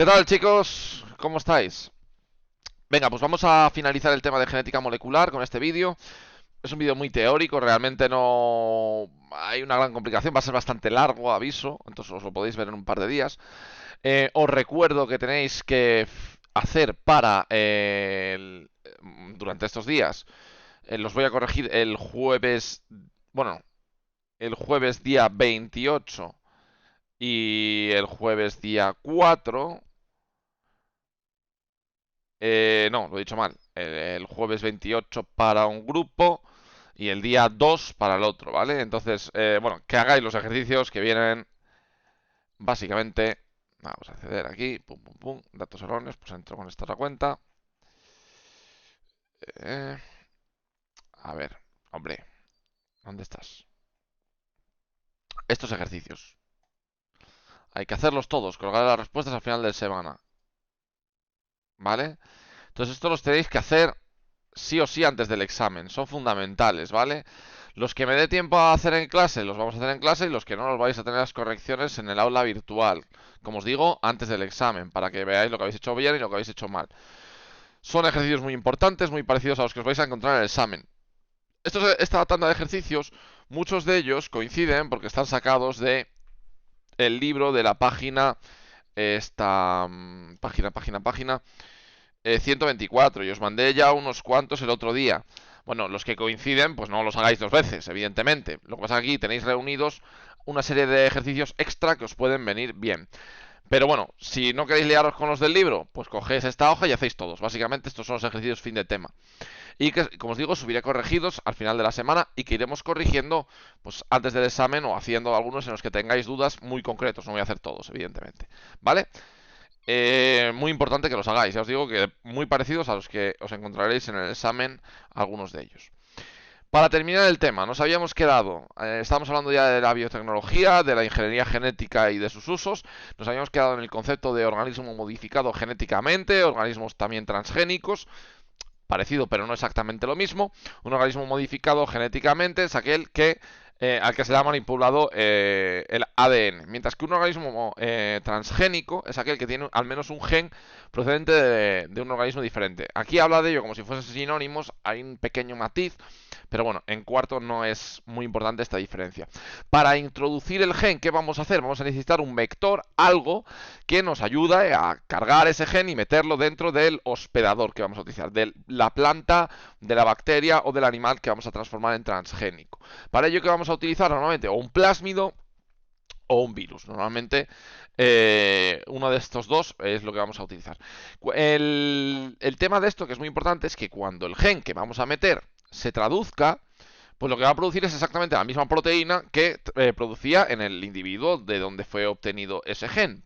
¿Qué tal, chicos? ¿Cómo estáis? Venga, pues vamos a finalizar el tema de genética molecular con este vídeo. Es un vídeo muy teórico, realmente no hay una gran complicación, va a ser bastante largo, aviso, entonces os lo podéis ver en un par de días. Os recuerdo que tenéis que hacer para durante estos días. Los voy a corregir el jueves, bueno, el jueves día 28 y el jueves día 4. No, lo he dicho mal. El jueves 28 para un grupo y el día 2 para el otro, ¿vale? Entonces, bueno, que hagáis los ejercicios que vienen básicamente. Vamos a acceder aquí, pum, pum, pum, datos erróneos, pues entro con esta otra cuenta. Eh, a ver, hombre, ¿dónde estás? Estos ejercicios. Hay que hacerlos todos, colgar las respuestas al final de semana, ¿vale? Entonces, esto los tenéis que hacer sí o sí antes del examen. Son fundamentales, ¿vale? Los que me dé tiempo a hacer en clase, los vamos a hacer en clase y los que no, los vais a tener las correcciones en el aula virtual. Como os digo, antes del examen, para que veáis lo que habéis hecho bien y lo que habéis hecho mal. Son ejercicios muy importantes, muy parecidos a los que os vais a encontrar en el examen. Esta tanda de ejercicios, muchos de ellos coinciden porque están sacados de el libro de la página, esta página 124, y os mandé ya unos cuantos el otro día. Bueno, los que coinciden, pues no los hagáis dos veces, evidentemente. Lo que pasa es que aquí tenéis reunidos una serie de ejercicios extra que os pueden venir bien. Pero bueno, si no queréis liaros con los del libro, pues cogéis esta hoja y hacéis todos. Básicamente estos son los ejercicios fin de tema. Y que, como os digo, subiré corregidos al final de la semana y que iremos corrigiendo pues antes del examen o haciendo algunos en los que tengáis dudas muy concretos. No voy a hacer todos, evidentemente. ¿Vale? Muy importante que los hagáis. Ya os digo que muy parecidos a los que os encontraréis en el examen, algunos de ellos. Para terminar el tema, nos habíamos quedado, estábamos hablando ya de la biotecnología, de la ingeniería genética y de sus usos, nos habíamos quedado en el concepto de organismo modificado genéticamente, organismos también transgénicos, parecido pero no exactamente lo mismo. Un organismo modificado genéticamente es aquel que al que se le ha manipulado el ADN, mientras que un organismo transgénico es aquel que tiene al menos un gen procedente de un organismo diferente. Aquí habla de ello como si fuesen sinónimos, hay un pequeño matiz, pero bueno, en cuarto no es muy importante esta diferencia. Para introducir el gen, ¿qué vamos a hacer? Vamos a necesitar un vector, algo que nos ayude a cargar ese gen y meterlo dentro del hospedador que vamos a utilizar, de la planta, de la bacteria o del animal que vamos a transformar en transgénico. Para ello, ¿qué vamos a utilizar normalmente? O un plásmido o un virus. Normalmente uno de estos dos es lo que vamos a utilizar. El tema de esto, que es muy importante, es que cuando el gen que vamos a meter se traduzca, pues lo que va a producir es exactamente la misma proteína que producía en el individuo de donde fue obtenido ese gen.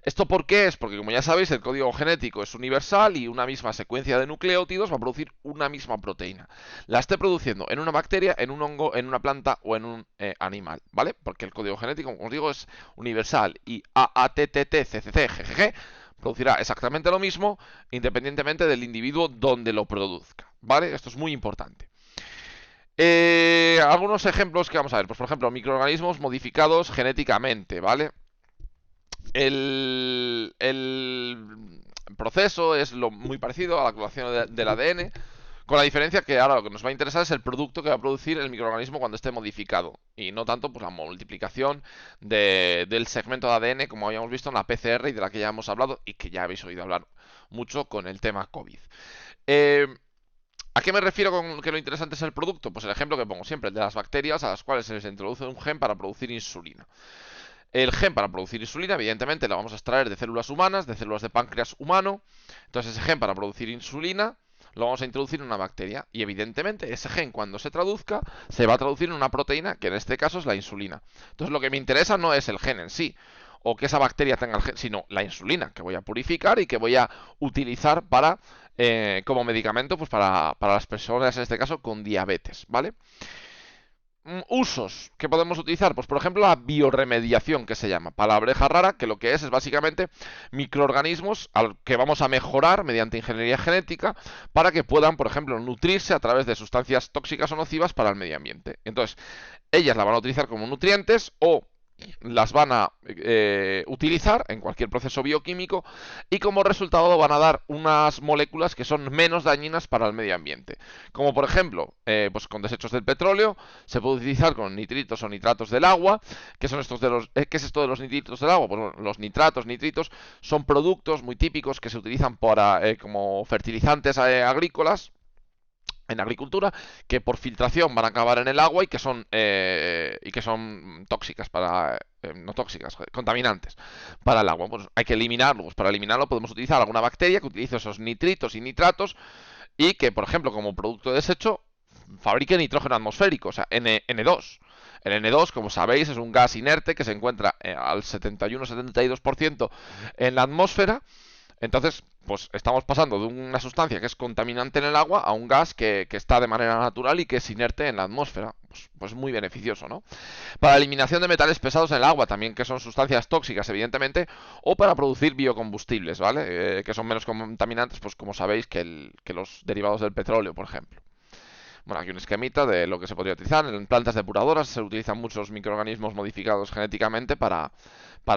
¿Esto por qué es? Porque como ya sabéis, el código genético es universal y una misma secuencia de nucleótidos va a producir una misma proteína. La esté produciendo en una bacteria, en un hongo, en una planta o en un animal, ¿vale? Porque el código genético, como os digo, es universal y AATTTCCC producirá exactamente lo mismo independientemente del individuo donde lo produzca, ¿vale? Esto es muy importante. Algunos ejemplos que vamos a ver, pues por ejemplo, microorganismos modificados genéticamente, ¿vale? El proceso es muy parecido a la activación del ADN, con la diferencia que ahora lo que nos va a interesar es el producto que va a producir el microorganismo cuando esté modificado, y no tanto pues la multiplicación del segmento de ADN como habíamos visto en la PCR y de la que ya hemos hablado y que ya habéis oído hablar mucho con el tema COVID. Eh, ¿A qué me refiero con que lo interesante es el producto? Pues el ejemplo que pongo siempre, el de las bacterias a las cuales se les introduce un gen para producir insulina. El gen para producir insulina, evidentemente, lo vamos a extraer de células humanas, de células de páncreas humano. Entonces, ese gen para producir insulina lo vamos a introducir en una bacteria. Y evidentemente, ese gen, cuando se traduzca, se va a traducir en una proteína, que en este caso es la insulina. Entonces, lo que me interesa no es el gen en sí, o que esa bacteria tenga el gen, sino la insulina, que voy a purificar y que voy a utilizar para como medicamento, pues para las personas, en este caso, con diabetes, ¿vale? Usos que podemos utilizar, pues por ejemplo la bioremediación, que se llama, palabreja rara, que lo que es básicamente microorganismos al que vamos a mejorar mediante ingeniería genética para que puedan, por ejemplo, nutrirse a través de sustancias tóxicas o nocivas para el medio ambiente. Entonces, ellas la van a utilizar como nutrientes o las van a utilizar en cualquier proceso bioquímico y como resultado van a dar unas moléculas que son menos dañinas para el medio ambiente. Como por ejemplo, pues con desechos del petróleo se puede utilizar con nitritos o nitratos del agua. ¿Qué son estos de los, qué es esto de los nitritos del agua? Pues bueno, los nitratos, nitritos son productos muy típicos que se utilizan para, como fertilizantes agrícolas en agricultura, que por filtración van a acabar en el agua y que son tóxicas para no tóxicas, contaminantes para el agua. Pues hay que eliminarlo. Pues para eliminarlo podemos utilizar alguna bacteria que utilice esos nitritos y nitratos y que, por ejemplo, como producto de desecho, fabrique nitrógeno atmosférico, o sea, N2. El N2, como sabéis, es un gas inerte que se encuentra al 71-72% en la atmósfera. Entonces, pues estamos pasando de una sustancia que es contaminante en el agua a un gas que está de manera natural y que es inerte en la atmósfera. Pues muy beneficioso, ¿no? Para la eliminación de metales pesados en el agua, también que son sustancias tóxicas, evidentemente, o para producir biocombustibles, ¿vale? Que son menos contaminantes, pues como sabéis, que los derivados del petróleo, por ejemplo. Bueno, aquí un esquemita de lo que se podría utilizar. En plantas depuradoras se utilizan muchos microorganismos modificados genéticamente para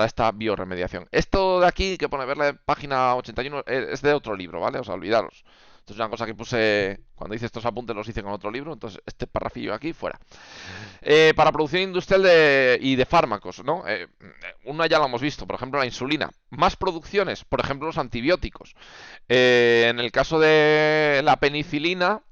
esta bioremediación. Esto de aquí, que pone ver la página 81, es de otro libro, ¿vale? O sea, olvidaros. Esto es una cosa que puse, cuando hice estos apuntes los hice con otro libro, entonces este parrafillo aquí fuera. Para producción industrial y de fármacos, ¿no? Una ya lo hemos visto, por ejemplo, la insulina. Más producciones, por ejemplo, los antibióticos. En el caso de la penicilina,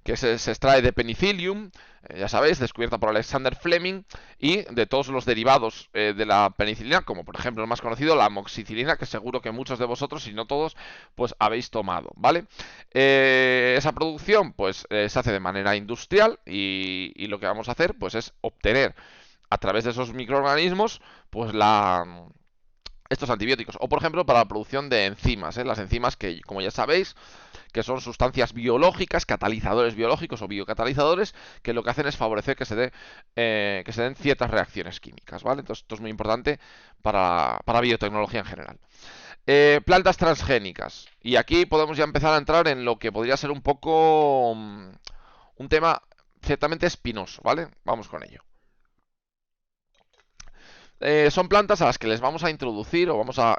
que se extrae de penicillium, ya sabéis, descubierta por Alexander Fleming, y de todos los derivados de la penicilina, como por ejemplo el más conocido, la amoxicilina, que seguro que muchos de vosotros, si no todos, pues habéis tomado, ¿vale? Esa producción, pues, se hace de manera industrial y lo que vamos a hacer, pues, es obtener a través de esos microorganismos, pues, estos antibióticos. O, por ejemplo, para la producción de enzimas, ¿eh? Las enzimas que, como ya sabéis, que son sustancias biológicas, catalizadores biológicos o biocatalizadores, que lo que hacen es favorecer que se den ciertas reacciones químicas, ¿vale? Entonces esto es muy importante para biotecnología en general. Plantas transgénicas. Y aquí podemos ya empezar a entrar en lo que podría ser un poco un tema ciertamente espinoso, ¿vale? Vamos con ello. Son plantas a las que les vamos a introducir o vamos a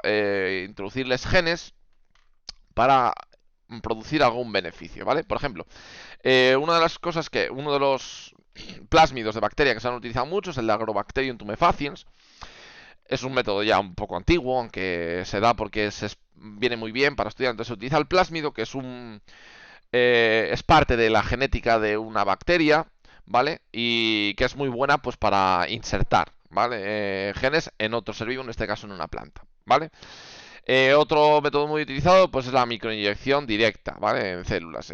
introducirles genes para producir algún beneficio, ¿vale? Por ejemplo, una de las cosas uno de los plásmidos de bacteria que se han utilizado mucho es el de Agrobacterium tumefaciens. Es un método ya un poco antiguo, aunque se da porque viene muy bien para estudiar. Entonces se utiliza el plásmido, que es parte de la genética de una bacteria, ¿vale? Y que es muy buena pues para insertar, ¿vale? Genes en otro ser vivo, en este caso en una planta, ¿vale? Otro método muy utilizado pues es la microinyección directa, ¿vale? En células.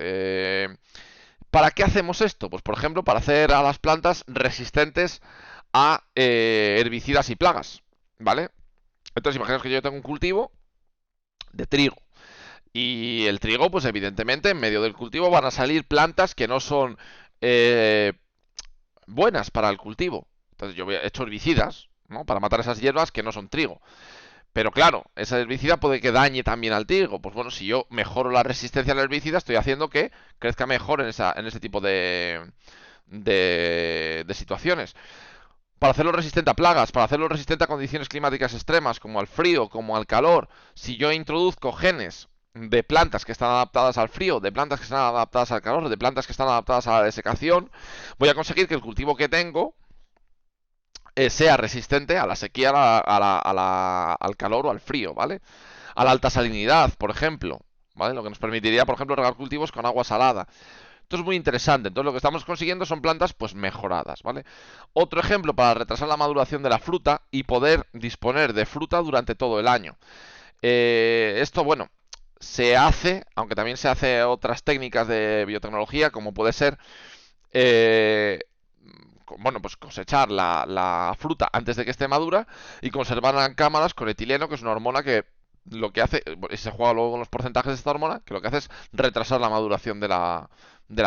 ¿Para qué hacemos esto? Pues por ejemplo para hacer a las plantas resistentes a herbicidas y plagas, ¿vale? Entonces imaginaos que yo tengo un cultivo de trigo. Y el trigo, pues evidentemente en medio del cultivo van a salir plantas que no son eh, buenas para el cultivo. Entonces yo he hecho herbicidas, ¿no? Para matar esas hierbas que no son trigo. Pero claro, esa herbicida puede que dañe también al trigo. Pues bueno, si yo mejoro la resistencia al herbicida, estoy haciendo que crezca mejor en ese tipo de situaciones. Para hacerlo resistente a plagas, para hacerlo resistente a condiciones climáticas extremas, como al frío, como al calor, si yo introduzco genes de plantas que están adaptadas al frío, de plantas que están adaptadas al calor, de plantas que están adaptadas a la desecación, voy a conseguir que el cultivo que tengo sea resistente a la sequía, al calor o al frío, ¿vale? A la alta salinidad, por ejemplo, ¿vale? Lo que nos permitiría, por ejemplo, regar cultivos con agua salada. Esto es muy interesante. Entonces lo que estamos consiguiendo son plantas pues mejoradas, ¿vale? Otro ejemplo para retrasar la maduración de la fruta y poder disponer de fruta durante todo el año. Esto, bueno, se hace, aunque también se hace otras técnicas de biotecnología, como puede ser eh, bueno, pues cosechar la fruta antes de que esté madura y conservarla en cámaras con etileno, que es una hormona que lo que hace, y se juega luego con los porcentajes de esta hormona, que lo que hace es retrasar la maduración de la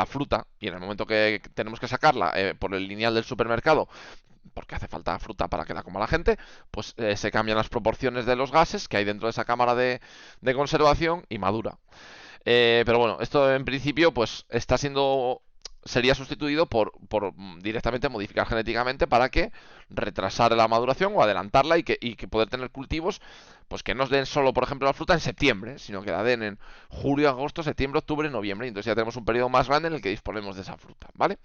fruta, y en el momento que tenemos que sacarla por el lineal del supermercado, porque hace falta fruta para que la coma la gente, pues se cambian las proporciones de los gases que hay dentro de esa cámara de conservación y madura. Pero bueno, esto en principio pues está siendo sería sustituido por directamente modificar genéticamente para que retrasar la maduración o adelantarla y que poder tener cultivos pues que no den solo, por ejemplo, la fruta en septiembre, sino que la den en julio, agosto, septiembre, octubre, noviembre. Y entonces ya tenemos un periodo más grande en el que disponemos de esa fruta, ¿vale?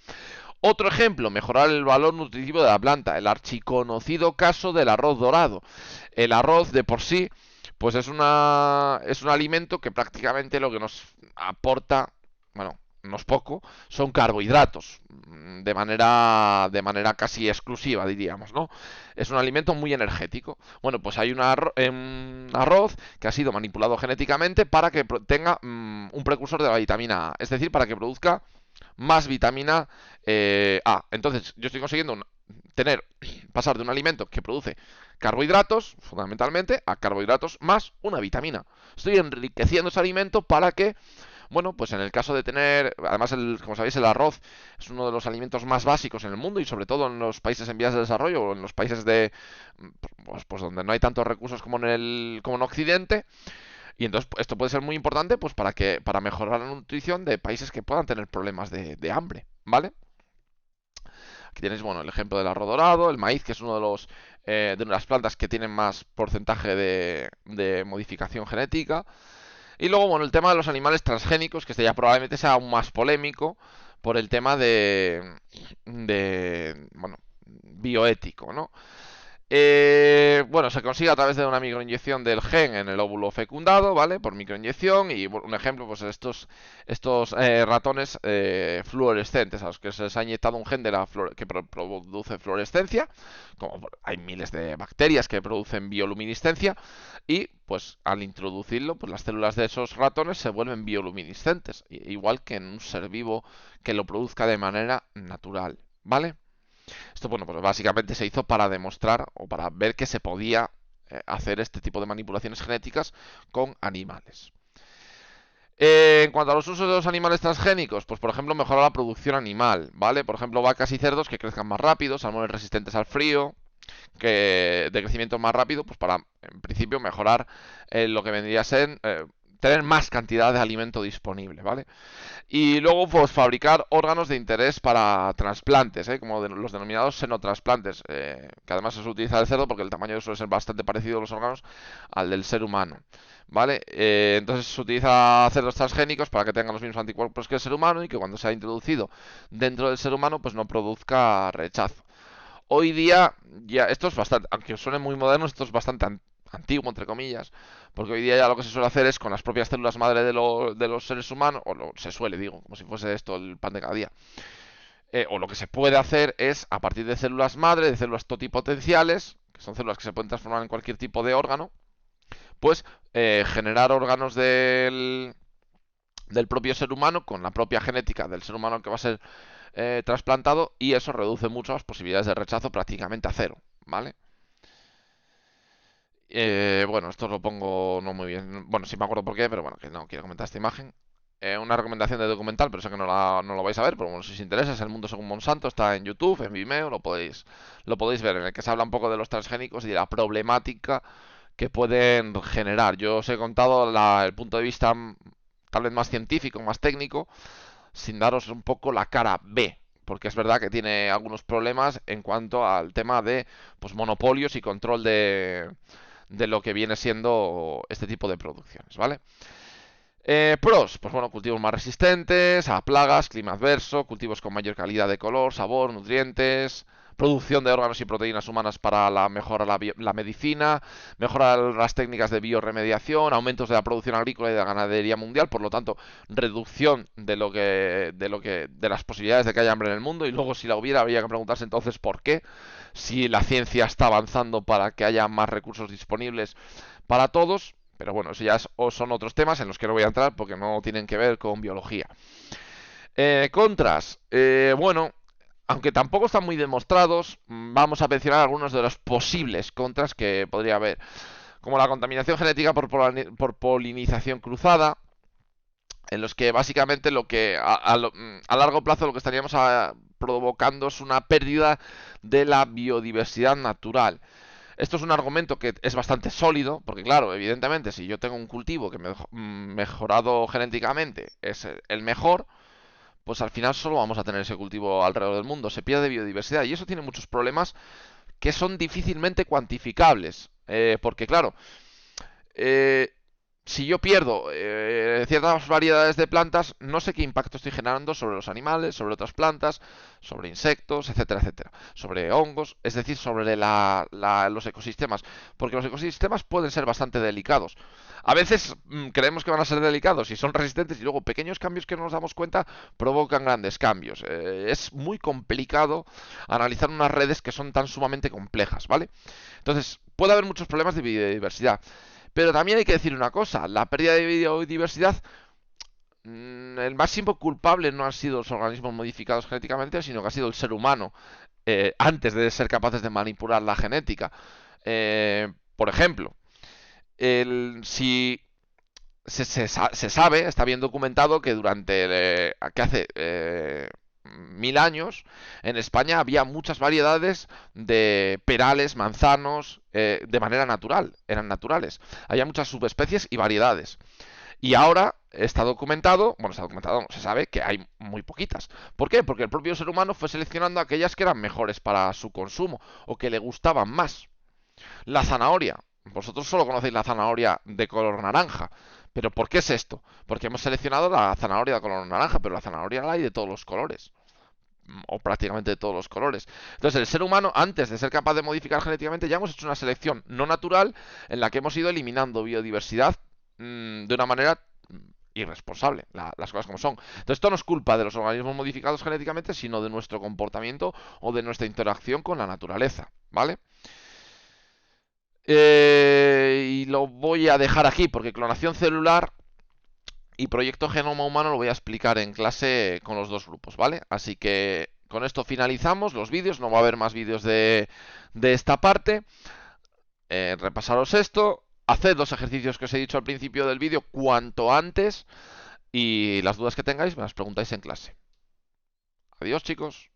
Otro ejemplo, mejorar el valor nutritivo de la planta, el archiconocido caso del arroz dorado. El arroz de por sí, pues es un alimento que prácticamente lo que nos aporta, bueno, no es poco, son carbohidratos, de manera casi exclusiva, diríamos, ¿no? Es un alimento muy energético. Bueno, pues hay un arroz que ha sido manipulado genéticamente para que tenga un precursor de la vitamina A, es decir, para que produzca más vitamina A. Entonces, yo estoy consiguiendo pasar de un alimento que produce carbohidratos, fundamentalmente, a carbohidratos más una vitamina. Estoy enriqueciendo ese alimento para que, bueno, pues en el caso de tener, además, como sabéis, el arroz es uno de los alimentos más básicos en el mundo y sobre todo en los países en vías de desarrollo o en los países pues donde no hay tantos recursos como en Occidente. Y entonces esto puede ser muy importante pues para mejorar la nutrición de países que puedan tener problemas de hambre, ¿vale? Aquí tenéis, bueno, el ejemplo del arroz dorado, el maíz, que es uno de las plantas que tienen más porcentaje de modificación genética. Y luego, bueno, el tema de los animales transgénicos, que este ya probablemente sea aún más polémico por el tema bueno, bioético, ¿no? Bueno, se consigue a través de una microinyección del gen en el óvulo fecundado, ¿vale? Por microinyección. Y un ejemplo, pues estos ratones fluorescentes, a los que se les ha inyectado un gen que produce fluorescencia. Como hay miles de bacterias que producen bioluminiscencia. Y pues al introducirlo, pues las células de esos ratones se vuelven bioluminiscentes. Igual que en un ser vivo que lo produzca de manera natural, ¿vale? Esto, bueno, pues básicamente se hizo para demostrar o para ver que se podía hacer este tipo de manipulaciones genéticas con animales. En cuanto a los usos de los animales transgénicos, pues por ejemplo mejorar la producción animal, ¿vale? Por ejemplo vacas y cerdos que crezcan más rápido, salmones resistentes al frío, que de crecimiento más rápido, pues para, en principio, mejorar lo que vendría a ser tener más cantidad de alimento disponible, ¿vale? Y luego, pues, fabricar órganos de interés para trasplantes, ¿eh? Como los denominados senotrasplantes, que además se suele utilizar el cerdo porque el tamaño suele ser bastante parecido a los órganos al del ser humano, ¿vale? Entonces se utiliza cerdos transgénicos para que tengan los mismos anticuerpos que el ser humano y que cuando sea introducido dentro del ser humano, pues no produzca rechazo. Hoy día, ya, esto es bastante, aunque suene muy moderno, esto es bastante antiguo, entre comillas, porque hoy día ya lo que se suele hacer es con las propias células madre de los seres humanos, se suele, digo, como si fuese esto el pan de cada día, o lo que se puede hacer es, a partir de células madre, de células totipotenciales, que son células que se pueden transformar en cualquier tipo de órgano, pues generar órganos del propio ser humano con la propia genética del ser humano que va a ser trasplantado y eso reduce mucho las posibilidades de rechazo prácticamente a cero, ¿vale? Bueno, esto lo pongo no muy bien. Bueno, sí me acuerdo por qué, pero bueno, que no quiero comentar esta imagen. Una recomendación de documental, pero sé que no lo vais a ver, pero bueno, si os interesa, es El Mundo Según Monsanto, está en YouTube, en Vimeo, lo podéis ver, en el que se habla un poco de los transgénicos y de la problemática que pueden generar. Yo os he contado el punto de vista tal vez más científico, más técnico, sin daros un poco la cara B, porque es verdad que tiene algunos problemas en cuanto al tema de pues monopolios y control de lo que viene siendo este tipo de producciones, ¿vale? Pros, pues bueno, cultivos más resistentes a plagas, clima adverso, cultivos con mayor calidad de color, sabor, nutrientes, producción de órganos y proteínas humanas para la mejora la medicina, mejora las técnicas de bioremediación, aumentos de la producción agrícola y de la ganadería mundial, por lo tanto, reducción de las posibilidades de que haya hambre en el mundo y luego si la hubiera habría que preguntarse entonces por qué, si la ciencia está avanzando para que haya más recursos disponibles para todos. Pero bueno, eso ya son otros temas en los que no voy a entrar porque no tienen que ver con biología. Contras. Bueno, aunque tampoco están muy demostrados, vamos a mencionar algunos de los posibles contras que podría haber. Como la contaminación genética por polinización cruzada, en los que básicamente lo que a largo plazo lo que estaríamos provocando es una pérdida de la biodiversidad natural. Esto es un argumento que es bastante sólido, porque claro, evidentemente, si yo tengo un cultivo que mejorado genéticamente es el mejor, pues al final solo vamos a tener ese cultivo alrededor del mundo. Se pierde biodiversidad y eso tiene muchos problemas que son difícilmente cuantificables. Porque claro, eh, si yo pierdo ciertas variedades de plantas, no sé qué impacto estoy generando sobre los animales, sobre otras plantas, sobre insectos, etcétera, etcétera, sobre hongos, es decir, sobre los ecosistemas, porque los ecosistemas pueden ser bastante delicados. A veces creemos que van a ser delicados y son resistentes y luego pequeños cambios que no nos damos cuenta provocan grandes cambios. Es muy complicado analizar unas redes que son tan sumamente complejas, ¿vale? Entonces, puede haber muchos problemas de biodiversidad. Pero también hay que decir una cosa, la pérdida de biodiversidad, el máximo culpable no han sido los organismos modificados genéticamente, sino que ha sido el ser humano, antes de ser capaces de manipular la genética. Por ejemplo, si se sabe, está bien documentado que que hace 1000 años, en España había muchas variedades de perales, manzanos, de manera natural, eran naturales. Había muchas subespecies y variedades. Y ahora está documentado, no, se sabe que hay muy poquitas. ¿Por qué? Porque el propio ser humano fue seleccionando aquellas que eran mejores para su consumo o que le gustaban más. La zanahoria. Vosotros solo conocéis la zanahoria de color naranja. ¿Pero por qué es esto? Porque hemos seleccionado la zanahoria de color naranja, pero la zanahoria la hay de todos los colores. O prácticamente de todos los colores. Entonces, el ser humano, antes de ser capaz de modificar genéticamente, ya hemos hecho una selección no natural en la que hemos ido eliminando biodiversidad de una manera irresponsable, las cosas como son. Entonces, esto no es culpa de los organismos modificados genéticamente, sino de nuestro comportamiento o de nuestra interacción con la naturaleza, ¿vale? Y lo voy a dejar aquí porque clonación celular y proyecto genoma humano lo voy a explicar en clase con los dos grupos, ¿vale? Así que con esto finalizamos los vídeos, no va a haber más vídeos de esta parte. Repasaros esto, haced los ejercicios que os he dicho al principio del vídeo cuanto antes y las dudas que tengáis me las preguntáis en clase. Adiós, chicos.